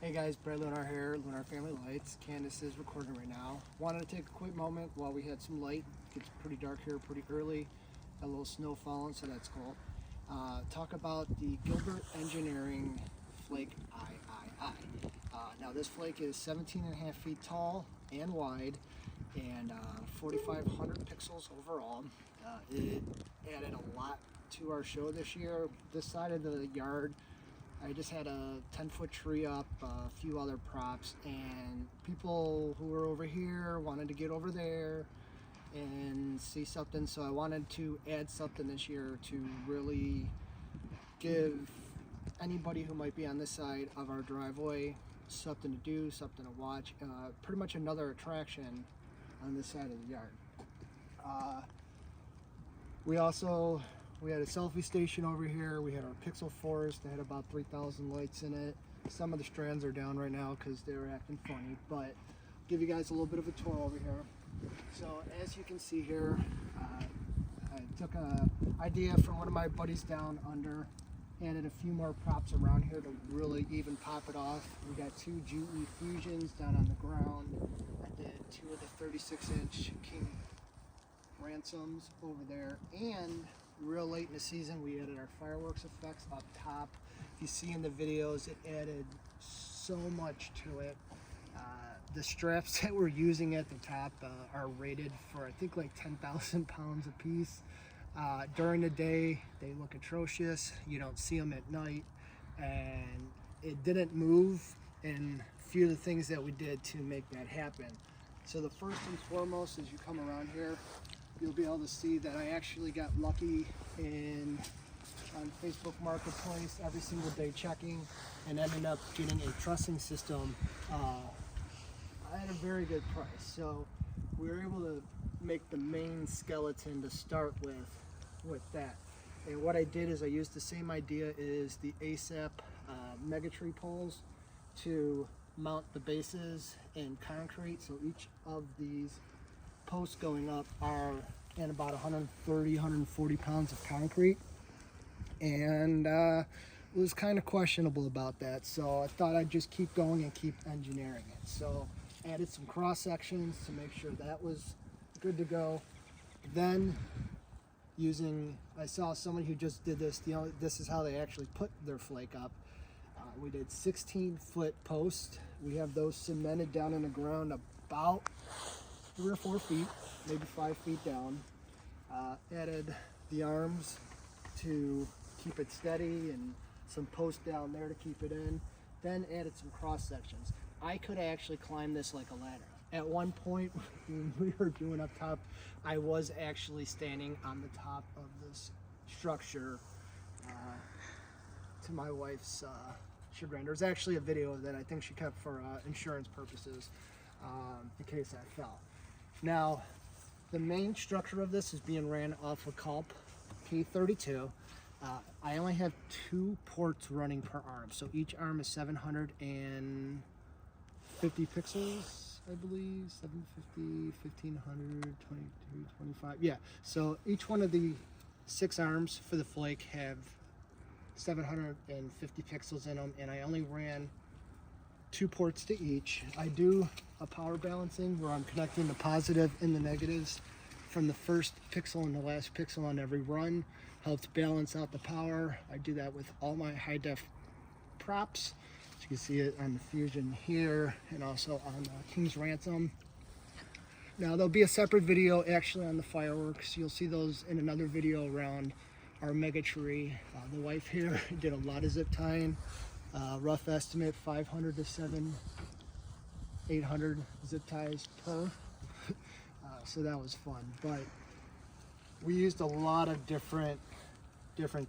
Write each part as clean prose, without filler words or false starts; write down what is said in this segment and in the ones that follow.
Hey guys, Brad Lunar here, Lunar Family Lights. Candace is recording right now. Wanted to take a quick moment while we had some light. It gets pretty dark here pretty early. Got a little snow falling, so that's cool. Talk about the Gilbert Engineering Flake Aye-17.5. Now this flake is 17.5 feet tall and wide and 4,500 pixels overall. It added a lot to our show this year. This side of the yard, I just had a 10-foot tree up, a few other props, and people who were over here wanted to get over there and see something, so I wanted to add something this year to really give anybody who might be on this side of our driveway something to do, something to watch, pretty much another attraction on this side of the yard. We had a selfie station over here. We had our pixel forest that had about 3,000 lights in it. Some of the strands are down right now because they were acting funny, but give you guys a little bit of a tour over here. So as you can see here, I took an idea from one of my buddies down under, added a few more props around here to really even pop it off. We got two GE Fusions down on the ground. I did two of the 36-inch King Ransoms over there, and real late in the season we added our fireworks effects up top. If you see in the videos, it added so much to it. The straps that we're using at the top are rated for I think like 10,000 pounds a piece. During the day they look atrocious, you don't see them at night, and it didn't move in a few of the things that we did to make that happen. So the first and foremost, as you come around here, you'll be able to see that I actually got lucky on Facebook Marketplace every single day checking, and ended up getting a trussing system at a very good price. So we were able to make the main skeleton to start with that. And what I did is I used the same idea as the ASAP mega tree poles to mount the bases in concrete. So each of these posts going up are in about 130, 140 pounds of concrete, and was kind of questionable about that, so I thought I'd just keep going and keep engineering it. So added some cross sections to make sure that was good to go. Then I saw someone who just did this, this is how they actually put their flake up. We did 16-foot posts. We have those cemented down in the ground about 3 or 4 feet, maybe 5 feet down. Added the arms to keep it steady and some posts down there to keep it in. Then added some cross sections. I could actually climb this like a ladder. At one point when we were doing up top, I was actually standing on the top of this structure to my wife's chagrin. There's actually a video that I think she kept for insurance purposes in case I fell. Now, the main structure of this is being ran off a Culp P32. I only have 2 ports running per arm, so each arm is 750 pixels, I believe, 750, 1500, 22, 25, yeah. So each one of the 6 arms for the flake have 750 pixels in them, and I only ran 2 ports to each. I do a power balancing where I'm connecting the positive and the negatives from the first pixel and the last pixel on every run. Helps balance out the power. I do that with all my high def props. So you can see it on the Fusion here and also on King's Ransom. Now there'll be a separate video actually on the fireworks. You'll see those in another video around our mega tree. The wife here did a lot of zip tying. Rough estimate 500 to 800 zip ties per. So that was fun, but we used a lot of different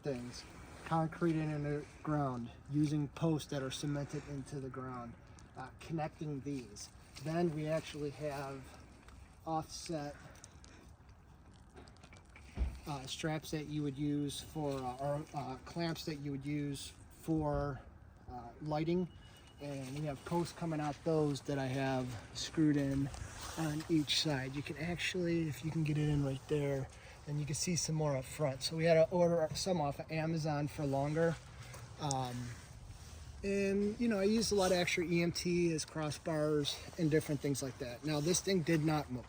things. Concrete in the ground, using posts that are cemented into the ground, connecting these. Then we actually have offset straps that you would use for, or clamps that you would use for lighting, and we have posts coming out those that I have screwed in on each side. You can actually, if you can get it in right there, and you can see some more up front. So we had to order some off of Amazon for longer. And you know, I used a lot of extra EMT as crossbars and different things like that. Now this thing did not move.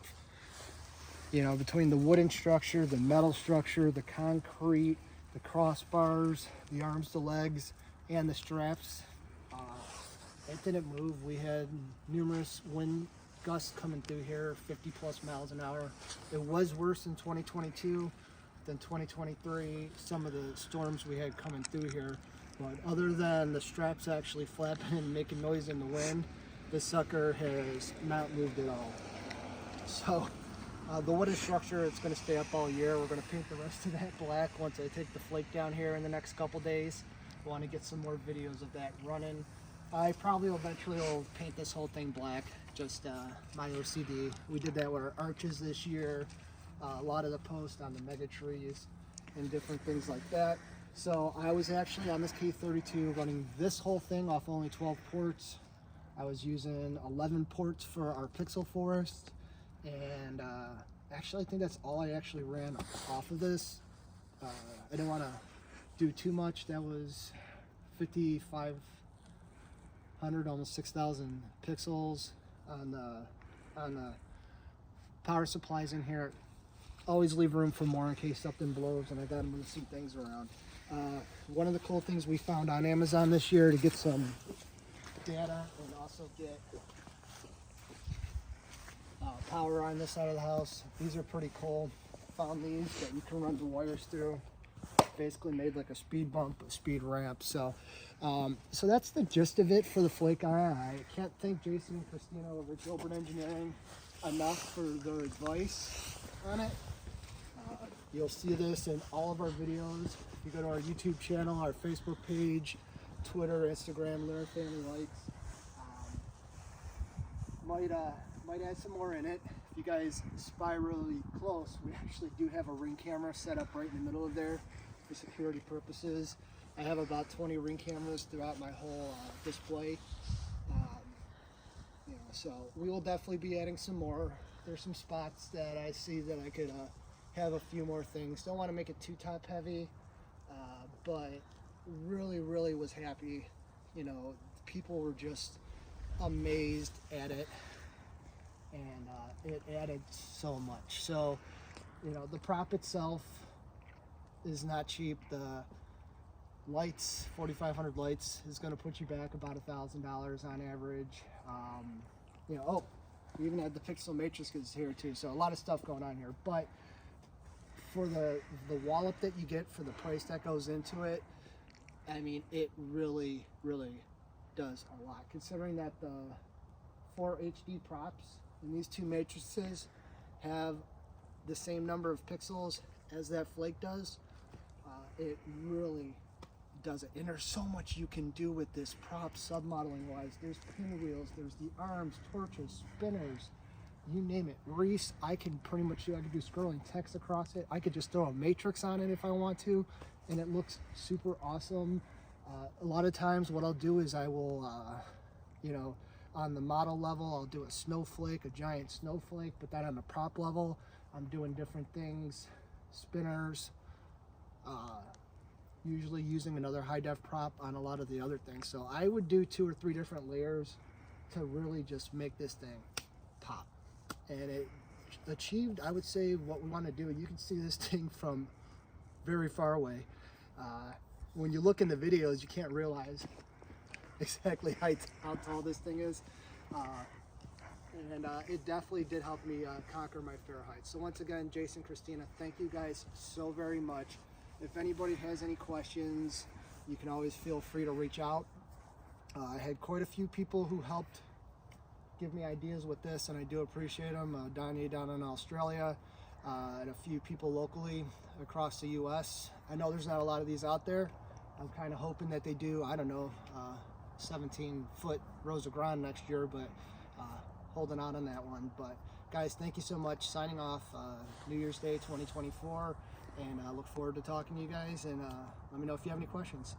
You know, between the wooden structure, the metal structure, the concrete, the crossbars, the arms, the legs, and the straps, it didn't move. We had numerous wind gusts coming through here, 50 plus miles an hour. It was worse in 2022 than 2023, some of the storms we had coming through here. But other than the straps actually flapping and making noise in the wind, this sucker has not moved at all. So the wooden structure, it's going to stay up all year. We're going to paint the rest of that black once I take the flake down here in the next couple days. I want to get some more videos of that running. I probably eventually will paint this whole thing black, just my OCD. We did that with our arches this year, a lot of the posts on the mega trees and different things like that. So I was actually on this K32 running this whole thing off only 12 ports. I was using 11 ports for our pixel forest, and actually I think that's all I actually ran off of this. I didn't want to do too much. That was 5,500, almost 6,000 pixels on the power supplies in here. Always leave room for more in case something blows, and I gotta move some things around. One of the cool things we found on Amazon this year to get some data and also get power on this side of the house. These are pretty cool. Found these that you can run the wires through. Basically made like a speed bump, a speed ramp. So so that's the gist of it for the Flake Eye. I can't thank Jason and Christina over at Gilbert Engineering enough for their advice on it. You'll see this in all of our videos. If you go to our YouTube channel, our Facebook page, Twitter, Instagram, Lyric Family Likes. Might add some more in it. If you guys spy really close, we actually do have a Ring camera set up right in the middle of there for security purposes. I have about 20 Ring cameras throughout my whole display. You know, so we will definitely be adding some more. There's some spots that I see that I could have a few more things. Don't want to make it too top heavy, but really was happy. You know, people were just amazed at it, and it added so much. So, you know, the prop itself is not cheap. The lights, 4,500 lights, is going to put you back about $1,000 on average. You know, oh, we even had the pixel matrices here too, so a lot of stuff going on here. But for the wallop that you get for the price that goes into it, I mean, it really does a lot. Considering that the 4 HD props and these two matrices have the same number of pixels as that Flake does, it really does it. And there's so much you can do with this prop submodeling wise. There's pinwheels, there's the arms, torches, spinners, you name it. Reese, I can pretty much do, I could do scrolling text across it. I could just throw a matrix on it if I want to, and it looks super awesome. A lot of times what I'll do is I will, you know, on the model level, I'll do a snowflake, a giant snowflake, but then on the prop level, I'm doing different things, spinners, usually using another high def prop on a lot of the other things. So I would do 2 or 3 different layers to really just make this thing pop. And it achieved, I would say, what we want to do. You can see this thing from very far away. When you look in the videos, you can't realize exactly how tall this thing is. And it definitely did help me conquer my fear of heights. So once again, Jason, Christina, thank you guys so very much. If anybody has any questions, you can always feel free to reach out. I had quite a few people who helped give me ideas with this, and I do appreciate them. Donnie down in Australia, and a few people locally across the US. I know there's not a lot of these out there. I'm kind of hoping that they do, I don't know, 17-foot Rosa Grande next year, but holding out on that one. But guys, thank you so much. Signing off, New Year's Day 2024, and I look forward to talking to you guys, and let me know if you have any questions.